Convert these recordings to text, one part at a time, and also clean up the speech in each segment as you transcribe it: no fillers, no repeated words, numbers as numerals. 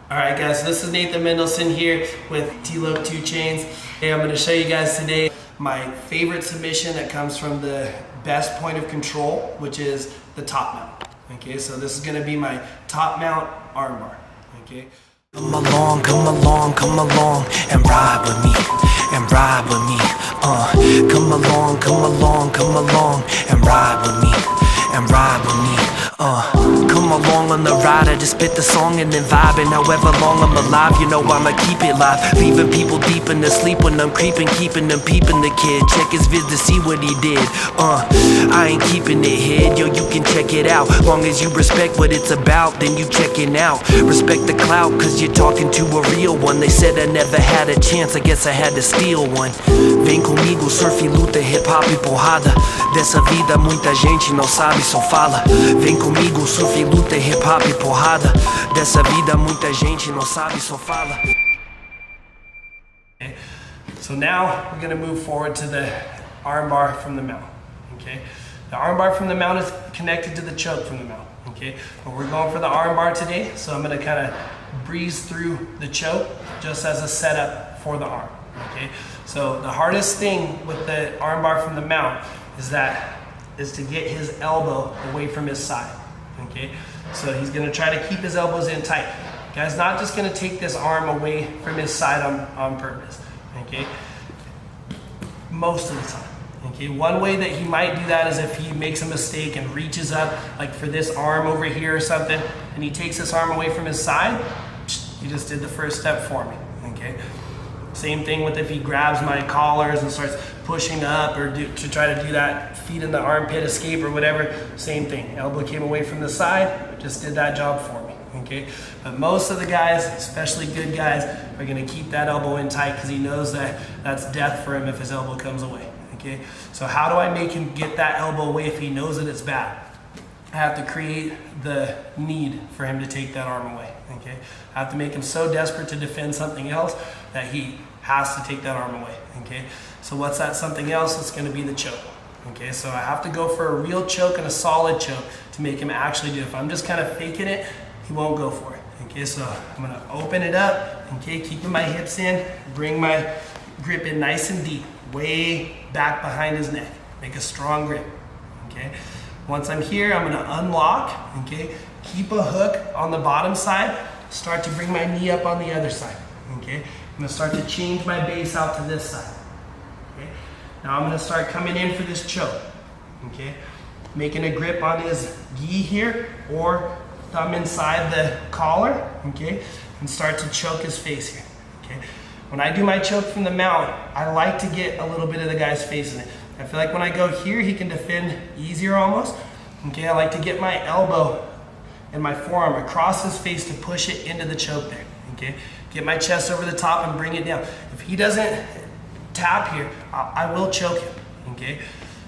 All right, guys, so this is Nathan Mendelsohn here with T-Lope 2 Chains. Hey, I'm gonna show you guys today my favorite submission that comes from the best point of control, which is the top mount. Okay, so this is gonna be my top mount armbar, okay? Come along, and ride with me, and ride with me. Come along, and ride with me, and ride with me. Come along on the ride, I just spit the song and then vibing. However long I'm alive, you know I'ma keep it live. Leaving people deep in the sleep when I'm creeping, keeping them peeping the kid. Check his vids to see what he did. I ain't keeping it hid, yo, you can check it out. Long as you respect what it's about, then you checking out. Respect the clout, cause you're talking to a real one. They said I never had a chance, I guess I had to steal one. Vem comigo, surf e luta, hip hop e porrada. Dessa vida muita gente não sabe, só fala. Vem comigo, surf e luta, hip hop e porrada. Dessa vida muita gente não sabe, só fala. Okay. So now we're gonna move forward to the armbar from the mount. Okay, the armbar from the mount is connected to the choke from the mount. Okay, but we're going for the armbar today, so I'm gonna kind of breeze through the choke just as a setup for the arm. Okay, so the hardest thing with the armbar from the mount is to get his elbow away from his side. Okay, so he's gonna try to keep his elbows in tight. Guy's not just gonna take this arm away from his side on purpose. Okay, most of the time. Okay, one way that he might do that is if he makes a mistake and reaches up, like for this arm over here or something, and he takes this arm away from his side. He just did the first step for me. Okay. Same thing with if he grabs my collars and starts pushing up or to try to do that feet in the armpit escape or whatever. Same thing. Elbow came away from the side, just did that job for me. Okay. But most of the guys, especially good guys, are going to keep that elbow in tight because he knows that that's death for him if his elbow comes away. Okay, so how do I make him get that elbow away if he knows that it's bad? I have to create the need for him to take that arm away. Okay, I have to make him so desperate to defend something else that he has to take that arm away. Okay, so what's that something else? It's going to be the choke. Okay, so I have to go for a real choke and a solid choke to make him actually do it. If I'm just kind of faking it, he won't go for it. Okay, so I'm going to open it up. Okay, keeping my hips in, bring my grip in nice and deep, way back behind his neck. Make a strong grip. Okay. Once I'm here, I'm gonna unlock. Okay. Keep a hook on the bottom side. Start to bring my knee up on the other side. Okay. I'm gonna start to change my base out to this side. Okay. Now I'm gonna start coming in for this choke. Okay. Making a grip on his gi here or thumb inside the collar. Okay. And start to choke his face here. Okay. When I do my choke from the mount, I like to get a little bit of the guy's face in it. I feel like when I go here, he can defend easier almost. Okay, I like to get my elbow and my forearm across his face to push it into the choke there. Okay, get my chest over the top and bring it down. If he doesn't tap here, I will choke him. Okay,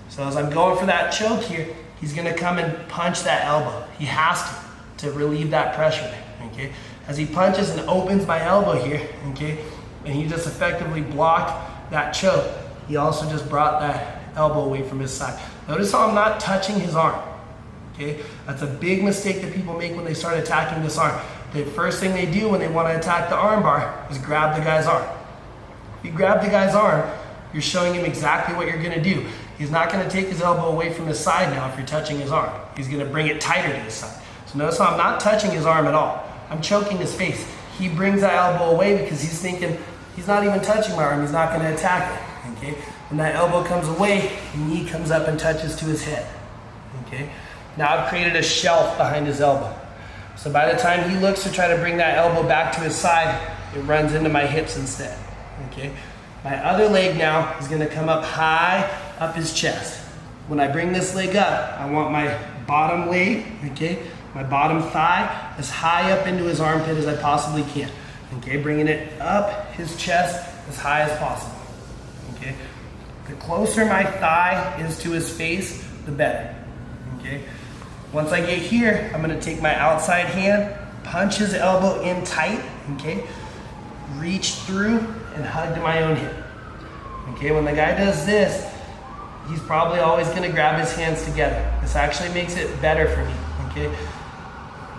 so as I'm going for that choke here, he's gonna come and punch that elbow. He has to relieve that pressure there. Okay, as he punches and opens my elbow here. Okay. And he just effectively blocked that choke. He also just brought that elbow away from his side. Notice how I'm not touching his arm. Okay, that's a big mistake that people make when they start attacking this arm. The first thing they do when they want to attack the arm bar is grab the guy's arm. If you grab the guy's arm, you're showing him exactly what you're going to do. He's not going to take his elbow away from his side now if you're touching his arm. He's going to bring it tighter to his side. So notice how I'm not touching his arm at all. I'm choking his face. He brings that elbow away because he's thinking, he's not even touching my arm, he's not going to attack it. Okay? When that elbow comes away, the knee comes up and touches to his head. Okay? Now I've created a shelf behind his elbow. So by the time he looks to try to bring that elbow back to his side, it runs into my hips instead. Okay? My other leg now is going to come up high up his chest. When I bring this leg up, I want my bottom leg, okay, my bottom thigh as high up into his armpit as I possibly can. Okay, bringing it up his chest as high as possible. Okay, the closer my thigh is to his face, the better. Okay, once I get here, I'm gonna take my outside hand, punch his elbow in tight. Okay, reach through and hug to my own hip. Okay, when the guy does this, he's probably always gonna grab his hands together. This actually makes it better for me. Okay,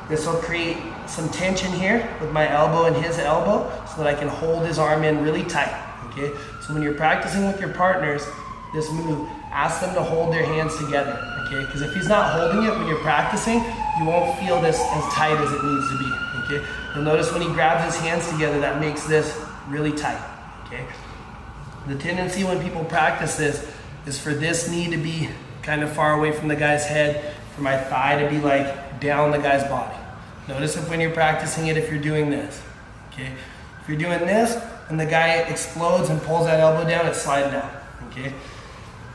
this will create some tension here with my elbow and his elbow so that I can hold his arm in really tight, okay? So when you're practicing with your partners, this move, ask them to hold their hands together, okay? Because if he's not holding it when you're practicing, you won't feel this as tight as it needs to be, okay? You'll notice when he grabs his hands together, that makes this really tight, okay? The tendency when people practice this is for this knee to be kind of far away from the guy's head, for my thigh to be like down the guy's body. Notice if when you're practicing it, if you're doing this, okay? If you're doing this and the guy explodes and pulls that elbow down, it's sliding out, okay?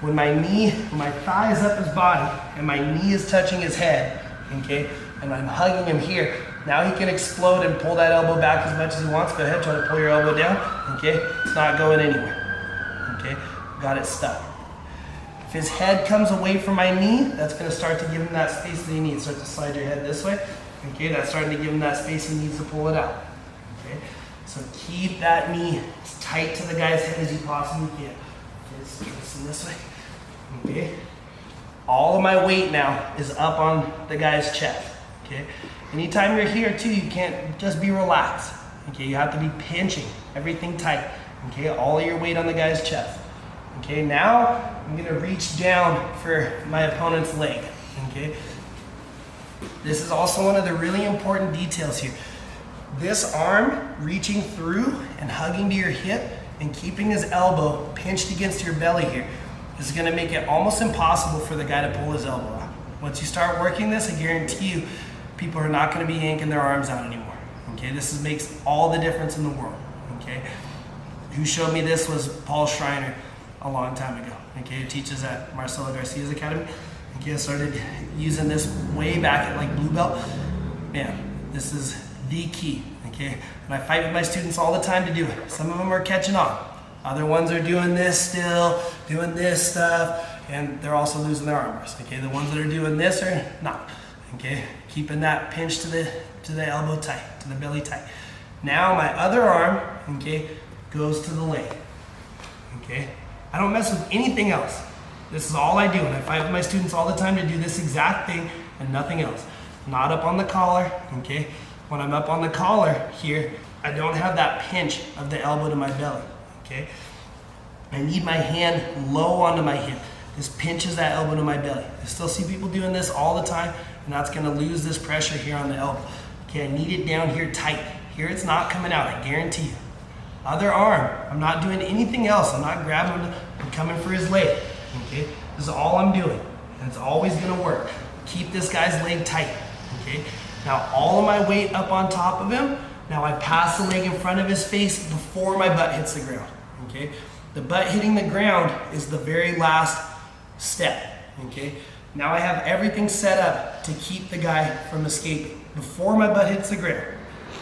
When my thigh is up his body and my knee is touching his head, okay, and I'm hugging him here, now he can explode and pull that elbow back as much as he wants. Go ahead, try to pull your elbow down, okay? It's not going anywhere, okay? Got it stuck. If his head comes away from my knee, that's gonna start to give him that space that he needs. Start to slide your head this way, okay? That's starting to give him that space he needs to pull it out, okay? So keep that knee as tight to the guy's head as you possibly can. Facing this way, okay? All of my weight now is up on the guy's chest, okay? Anytime you're here too, you can't just be relaxed, okay? You have to be pinching everything tight, okay? All of your weight on the guy's chest, okay? Now, I'm gonna reach down for my opponent's leg, okay? This is also one of the really important details here. This arm reaching through and hugging to your hip and keeping his elbow pinched against your belly here is gonna make it almost impossible for the guy to pull his elbow out. Once you start working this, I guarantee you, people are not gonna be yanking their arms out anymore, okay? This makes all the difference in the world, okay? Who showed me this was Paul Schreiner a long time ago, okay? He teaches at Marcelo Garcia's academy. Okay, I started using this way back at like blue belt. Man, this is the key, okay? And I fight with my students all the time to do it. Some of them are catching on. Other ones are doing this still, doing this stuff, and they're also losing their arm bars, okay? The ones that are doing this are not, okay? Keeping that pinch to the elbow tight, to the belly tight. Now my other arm, okay, goes to the leg, okay? I don't mess with anything else. This is all I do, and I fight with my students all the time to do this exact thing and nothing else. Not up on the collar, okay? When I'm up on the collar here, I don't have that pinch of the elbow to my belly, okay? I need my hand low onto my hip. This pinches that elbow to my belly. I still see people doing this all the time, and that's gonna lose this pressure here on the elbow. Okay, I need it down here tight. Here it's not coming out, I guarantee you. Other arm, I'm not doing anything else. I'm not grabbing him, I'm coming for his leg, okay? This is all I'm doing, and it's always gonna work. Keep this guy's leg tight, okay? Now all of my weight up on top of him. Now I pass the leg in front of his face before my butt hits the ground, okay? The butt hitting the ground is the very last step, okay? Now I have everything set up to keep the guy from escaping before my butt hits the ground.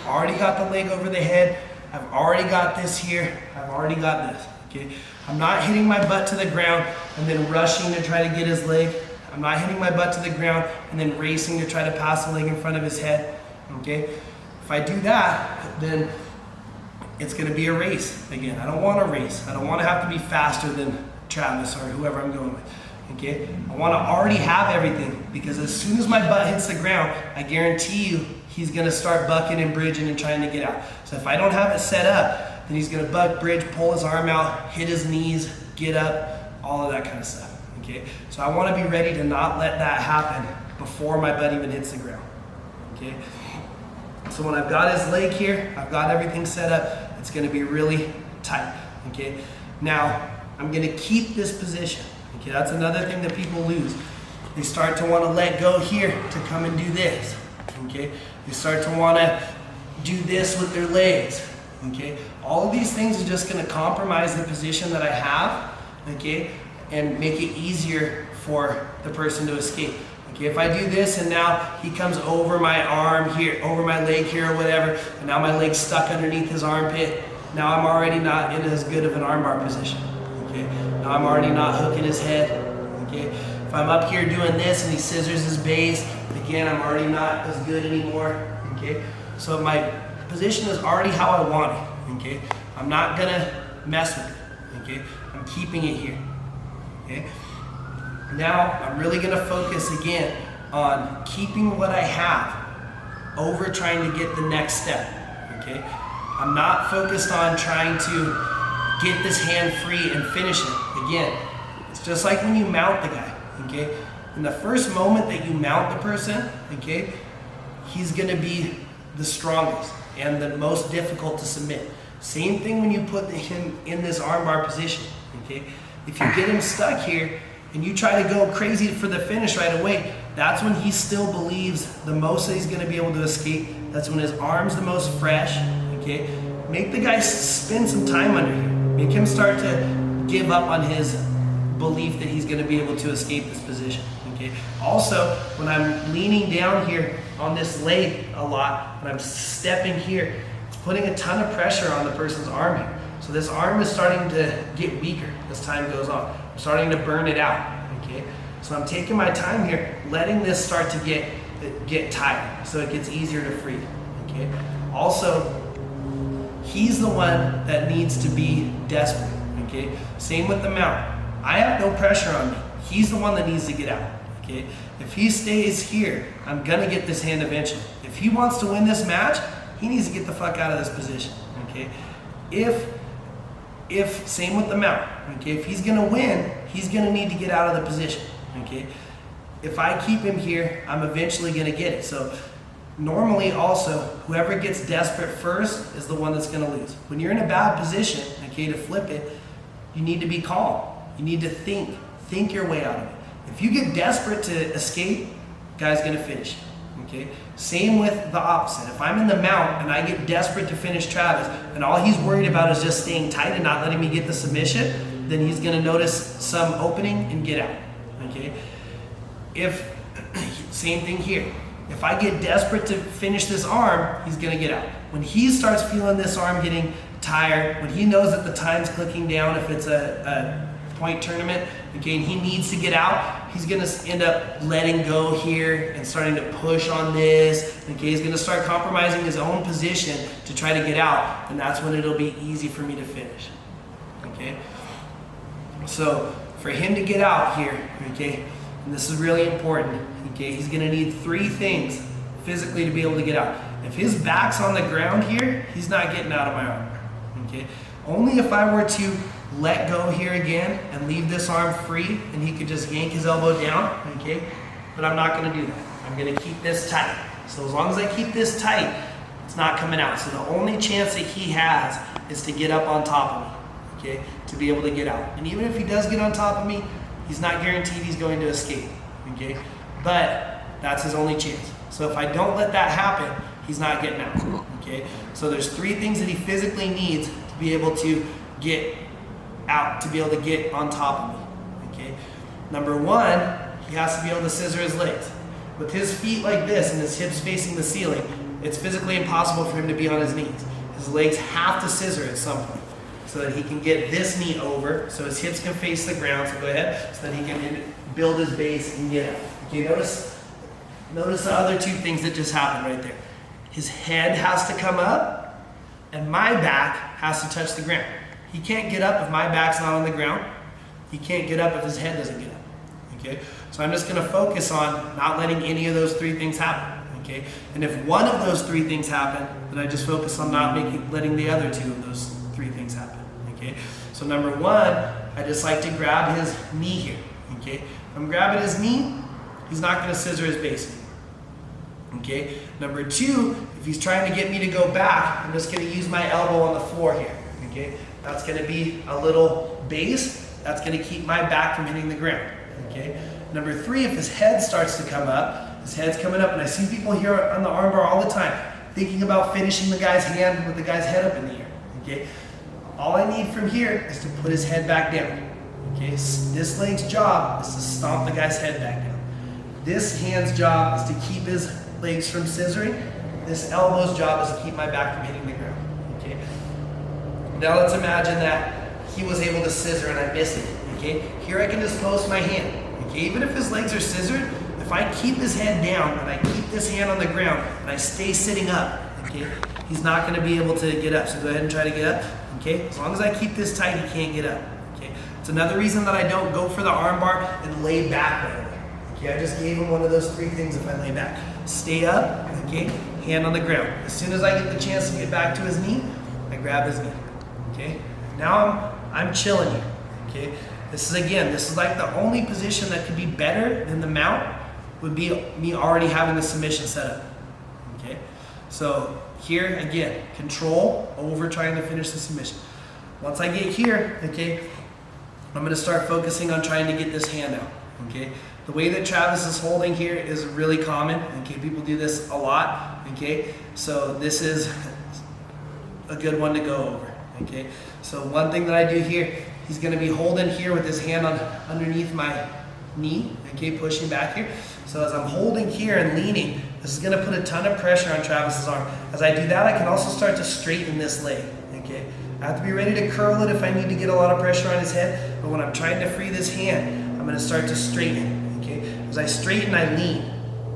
Already got the leg over the head. I've already got this here. I've already got this, okay? I'm not hitting my butt to the ground and then rushing to try to get his leg. I'm not hitting my butt to the ground and then racing to try to pass the leg in front of his head, okay? If I do that, then it's gonna be a race again. I don't want a race. I don't wanna have to be faster than Travis or whoever I'm going with, okay? I wanna already have everything, because as soon as my butt hits the ground, I guarantee you he's gonna start bucking and bridging and trying to get out. So if I don't have it set up, then he's gonna buck, bridge, pull his arm out, hit his knees, get up, all of that kind of stuff, okay? So I wanna be ready to not let that happen before my butt even hits the ground, okay? So when I've got his leg here, I've got everything set up, it's gonna be really tight, okay? Now, I'm gonna keep this position, okay? That's another thing that people lose. They start to wanna let go here to come and do this, okay? They start to wanna do this with their legs, okay? All of these things are just gonna compromise the position that I have, okay? And make it easier for the person to escape. Okay, if I do this and now he comes over my arm here, over my leg here or whatever, and now my leg's stuck underneath his armpit, now I'm already not in as good of an armbar position, okay? Now I'm already not hooking his head, okay? If I'm up here doing this and he scissors his base, again, I'm already not as good anymore, okay? So my position is already how I want it, okay? I'm not gonna mess with it, okay? I'm keeping it here, okay? Now, I'm really gonna focus again on keeping what I have, over trying to get the next step, okay? I'm not focused on trying to get this hand free and finish it. Again, it's just like when you mount the guy, okay? In the first moment that you mount the person, okay, he's gonna be the strongest and the most difficult to submit. Same thing when you put him in this armbar position, okay? If you get him stuck here and you try to go crazy for the finish right away, that's when he still believes the most that he's gonna be able to escape. That's when his arm's the most fresh, okay? Make the guy spend some time under here. Make him start to give up on his belief that he's gonna be able to escape this position, okay? Also, when I'm leaning down here on this leg a lot, when I'm stepping here, it's putting a ton of pressure on the person's arm here. So this arm is starting to get weaker as time goes on. I'm starting to burn it out, okay? So I'm taking my time here, letting this start to get tired so it gets easier to free, okay? Also, he's the one that needs to be desperate, okay? Same with the mount. I have no pressure on me. He's the one that needs to get out, okay? If he stays here, I'm gonna get this hand eventually. If he wants to win this match, he needs to get the fuck out of this position, okay? If same with the mount, okay? If he's gonna win, he's gonna need to get out of the position, okay? If I keep him here, I'm eventually gonna get it. So normally also, whoever gets desperate first is the one that's gonna lose. When you're in a bad position, okay, to flip it, you need to be calm. You need to think your way out of it. If you get desperate to escape, guy's gonna finish you, okay? Same with the opposite. If I'm in the mount and I get desperate to finish Travis and all he's worried about is just staying tight and not letting me get the submission, then he's gonna notice some opening and get out, okay? Same thing here. If I get desperate to finish this arm, he's gonna get out. When he starts feeling this arm getting tired, when he knows that the time's clicking down, if it's a point tournament, okay, and he needs to get out, he's gonna end up letting go here and starting to push on this, okay, he's gonna start compromising his own position to try to get out, and that's when it'll be easy for me to finish, okay? So, for him to get out here, okay, and this is really important, okay, he's gonna need 3 things physically to be able to get out. If his back's on the ground here, he's not getting out of my arm, okay? Only if I were to let go here again and leave this arm free and he could just yank his elbow down, okay? But I'm not gonna do that. I'm gonna keep this tight. So as long as I keep this tight, it's not coming out. So the only chance that he has is to get up on top of me, okay? To be able to get out. And even if he does get on top of me, he's not guaranteed he's going to escape, okay? But that's his only chance. So if I don't let that happen, he's not getting out, okay? So there's 3 things that he physically needs to be able to get out, to be able to get on top of me, okay? Number 1, he has to be able to scissor his legs. With his feet like this and his hips facing the ceiling, it's physically impossible for him to be on his knees. His legs have to scissor at some point so that he can get this knee over so his hips can face the ground, so go ahead, so that he can build his base and get out. Okay, notice the other 2 things that just happened right there. His head has to come up and my back has to touch the ground. He can't get up if my back's not on the ground. He can't get up if his head doesn't get up, okay? So I'm just gonna focus on not letting any of those 3 things happen, okay? And if one of those 3 things happen, then I just focus on not letting the other 2 of those 3 things happen, okay? So number 1, I just like to grab his knee here, okay? If I'm grabbing his knee, he's not gonna scissor his base, okay? Number 2, if he's trying to get me to go back, I'm just gonna use my elbow on the floor here, okay? That's gonna be a little base. That's gonna keep my back from hitting the ground, okay? Number 3, if his head starts to come up, his head's coming up, and I see people here on the armbar all the time, thinking about finishing the guy's hand with the guy's head up in the air, okay? All I need from here is to put his head back down, okay? This leg's job is to stomp the guy's head back down. This hand's job is to keep his legs from scissoring. This elbow's job is to keep my back from hitting the ground, okay? Now let's imagine that he was able to scissor and I missed it, okay? Here I can just post my hand, okay? Even if his legs are scissored, if I keep his head down and I keep this hand on the ground and I stay sitting up, okay? He's not gonna be able to get up, so go ahead and try to get up, okay? As long as I keep this tight, he can't get up, okay? It's another reason that I don't go for the armbar and lay back right away, okay? I just gave him one of those 3 things if I lay back. Stay up, okay? hand on the ground. As soon as I get the chance to get back to his knee, I grab his knee, okay? Now I'm chilling here, okay? This is like the only position that could be better than the mount would be me already having the submission set up, okay? So here, again, control over trying to finish the submission. Once I get here, okay, I'm gonna start focusing on trying to get this hand out, okay? The way that Travis is holding here is really common, okay? People do this a lot, okay? So this is a good one to go over, okay? So one thing that I do here, he's gonna be holding here with his hand on underneath my knee, okay, pushing back here. So as I'm holding here and leaning, this is gonna put a ton of pressure on Travis's arm. As I do that, I can also start to straighten this leg, okay? I have to be ready to curl it if I need to get a lot of pressure on his head, but when I'm trying to free this hand, I'm gonna start to straighten, okay? As I straighten, I lean.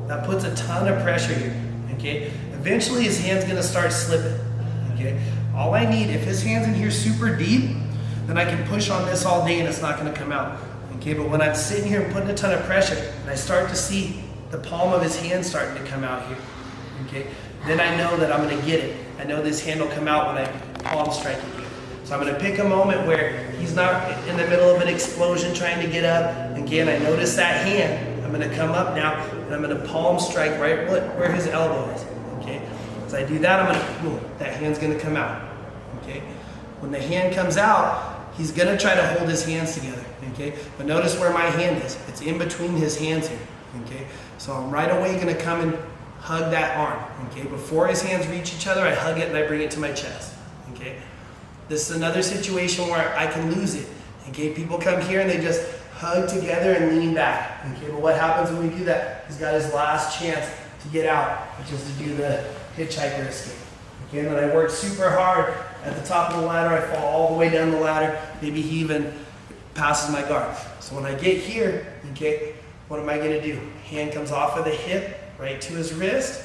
That puts a ton of pressure here, okay? Eventually his hand's gonna start slipping, okay? All I need, if his hand's in here super deep, then I can push on this all day and it's not gonna come out, okay? But when I'm sitting here and putting a ton of pressure, and I start to see the palm of his hand starting to come out here, okay? Then I know that I'm gonna get it. I know this hand will come out when I palm strike it here. So I'm gonna pick a moment where he's not in the middle of an explosion trying to get up. Again, I notice that hand. I'm gonna come up now and I'm gonna palm strike right where his elbow is, okay? As I do that, I'm gonna, boom, that hand's gonna come out, okay? When the hand comes out, he's gonna try to hold his hands together, okay? But notice where my hand is. It's in between his hands here, okay? So I'm right away gonna come and hug that arm, okay? Before his hands reach each other, I hug it and I bring it to my chest, okay? This is another situation where I can lose it, okay? People come here and they just hug together and lean back, okay? But what happens when we do that? He's got his last chance to get out, which is to do the hitchhiker escape, okay? And then I work super hard at the top of the ladder, I fall all the way down the ladder, maybe he even passes my guard. So when I get here, okay, what am I gonna do? Hand comes off of the hip, right to his wrist,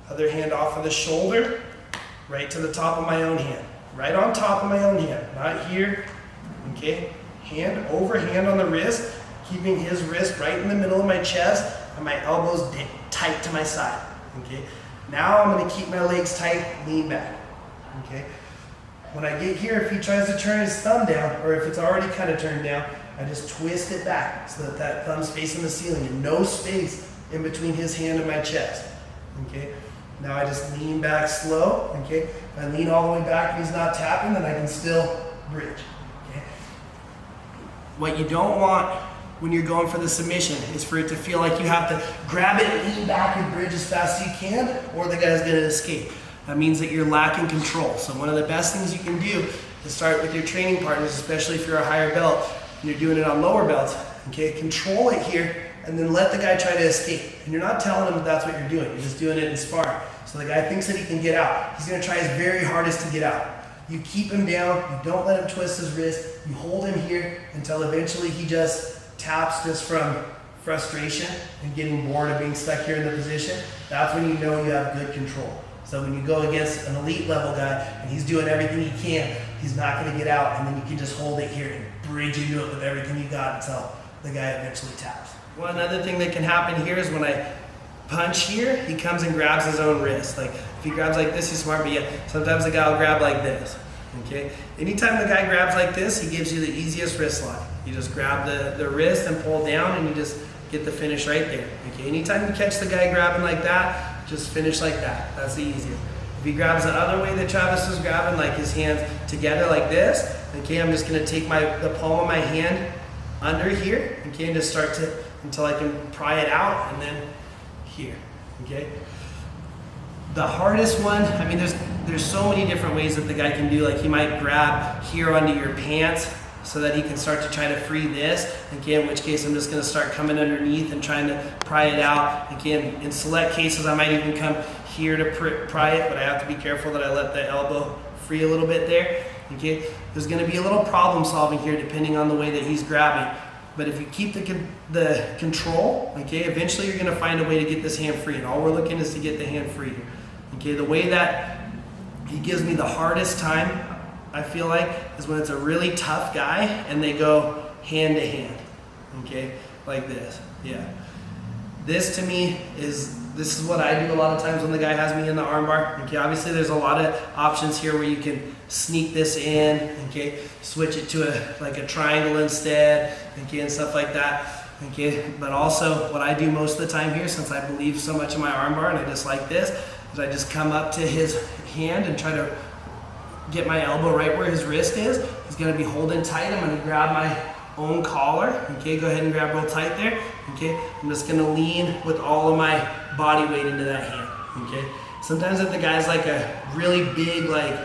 other hand off of the shoulder, right to the top of my own hand. Right on top of my own hand, not here, okay? Hand over hand on the wrist, keeping his wrist right in the middle of my chest and my elbows tight to my side, okay? Now I'm gonna keep my legs tight, lean back, okay? When I get here, if he tries to turn his thumb down, or if it's already kind of turned down, I just twist it back so that that thumb's facing the ceiling and no space in between his hand and my chest, okay? Now I just lean back slow, okay? If I lean all the way back and he's not tapping, then I can still bridge, okay? What you don't want when you're going for the submission is for it to feel like you have to grab it, lean back, and bridge as fast as you can, or the guy's gonna escape. That means that you're lacking control. So one of the best things you can do is start with your training partners, especially if you're a higher belt and you're doing it on lower belts, okay? Control it here and then let the guy try to escape. And you're not telling him that that's what you're doing. You're just doing it in sparring. So the guy thinks that he can get out. He's gonna try his very hardest to get out. You keep him down, you don't let him twist his wrist, you hold him here until eventually he just taps just from frustration and getting bored of being stuck here in the position. That's when you know you have good control. So when you go against an elite level guy and he's doing everything he can, he's not gonna get out, and then you can just hold it here and bridge into it with everything you got until the guy eventually taps. One other thing that can happen here is when I punch here, he comes and grabs his own wrist. Like if he grabs like this, he's smart, but yeah, sometimes the guy will grab like this, okay? Anytime the guy grabs like this, he gives you the easiest wrist lock. You just grab the wrist and pull down and you just get the finish right there, okay? Anytime you catch the guy grabbing like that, just finish like that. That's the easiest. If he grabs the other way that Travis was grabbing, like his hands together like this, okay, I'm just gonna take the palm of my hand under here, okay, and just start to, until I can pry it out, and then here, okay? The hardest one, I mean, there's so many different ways that the guy can do, like he might grab here under your pants so that he can start to try to free this, okay, in which case I'm just gonna start coming underneath and trying to pry it out. Again, in select cases, I might even come here to pry it, but I have to be careful that I let the elbow free a little bit there, okay? There's gonna be a little problem solving here depending on the way that he's grabbing. But if you keep the control, okay, eventually you're gonna find a way to get this hand free, and all we're looking is to get the hand free. Okay, the way that he gives me the hardest time, I feel like, is when it's a really tough guy and they go hand to hand, okay, like this, yeah. This to me is this is what I do a lot of times when the guy has me in the armbar. Okay, obviously there's a lot of options here where you can sneak this in, okay, switch it to a triangle instead, okay, and stuff like that. Okay, but also what I do most of the time here, since I believe so much in my armbar and I just like this, is I just come up to his hand and try to get my elbow right where his wrist is. He's gonna be holding tight. I'm gonna grab my own collar. Okay, go ahead and grab real tight there. Okay, I'm just gonna lean with all of my body weight into that hand. Okay, sometimes if the guy's like a really big, like,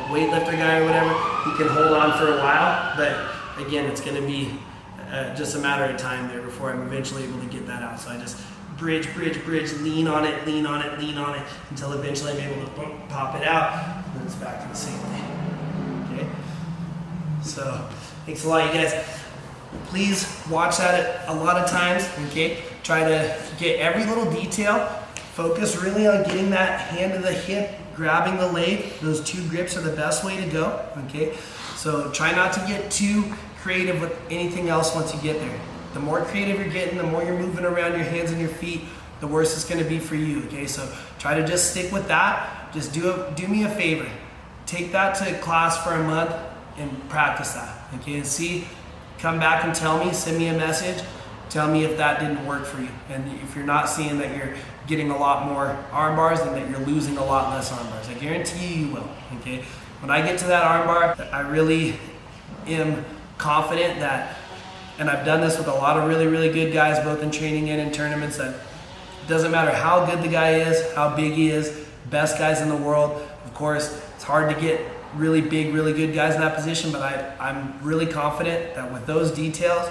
weightlifter guy or whatever, he can hold on for a while, but again, it's gonna be just a matter of time there before I'm eventually able to get that out. So I just bridge, lean on it, until eventually I'm able to pop it out, and then it's back to the same thing. Okay? So, thanks a lot, you guys. Please watch that a lot of times, okay? Try to get every little detail. Focus really on getting that hand to the hip, grabbing the leg. Those two grips are the best way to go, okay? So try not to get too creative with anything else once you get there. The more creative you're getting, the more you're moving around your hands and your feet, the worse it's gonna be for you, okay? So try to just stick with that. Just do me a favor. Take that to class for a month and practice that, okay? And see, come back and tell me, send me a message, tell me if that didn't work for you. And if you're not seeing that you're getting a lot more arm bars and that you're losing a lot less arm bars, I guarantee you will, okay? When I get to that arm bar, I really am confident that, and I've done this with a lot of really, really good guys, both in training and in tournaments, that it doesn't matter how good the guy is, how big he is, best guys in the world. Of course, it's hard to get really big, really good guys in that position, but I'm really confident that with those details,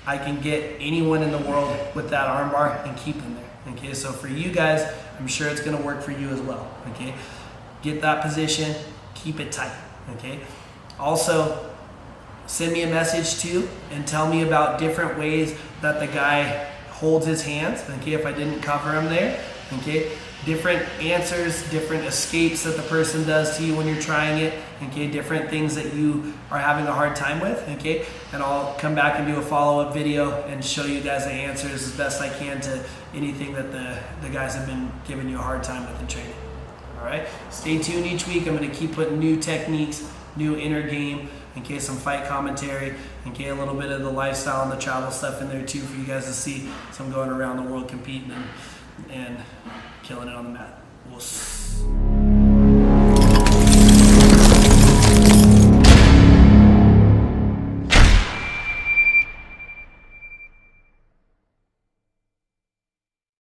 I can get anyone in the world with that arm bar and keep them there. Okay, so for you guys, I'm sure it's gonna work for you as well. Okay, get that position, keep it tight. Okay, also send me a message too and tell me about different ways that the guy holds his hands. Okay, if I didn't cover him there. Okay, different answers, different escapes that the person does to you when you're trying it. Okay, different things that you are having a hard time with. Okay, and I'll come back and do a follow-up video and show you guys the answers as best I can to anything that the guys have been giving you a hard time with in training. All right, stay tuned each week. I'm going to keep putting new techniques, new inner game, in case some fight commentary, in case a little bit of the lifestyle and the travel stuff in there too for you guys to see. So I'm going around the world competing and killing it on the mat.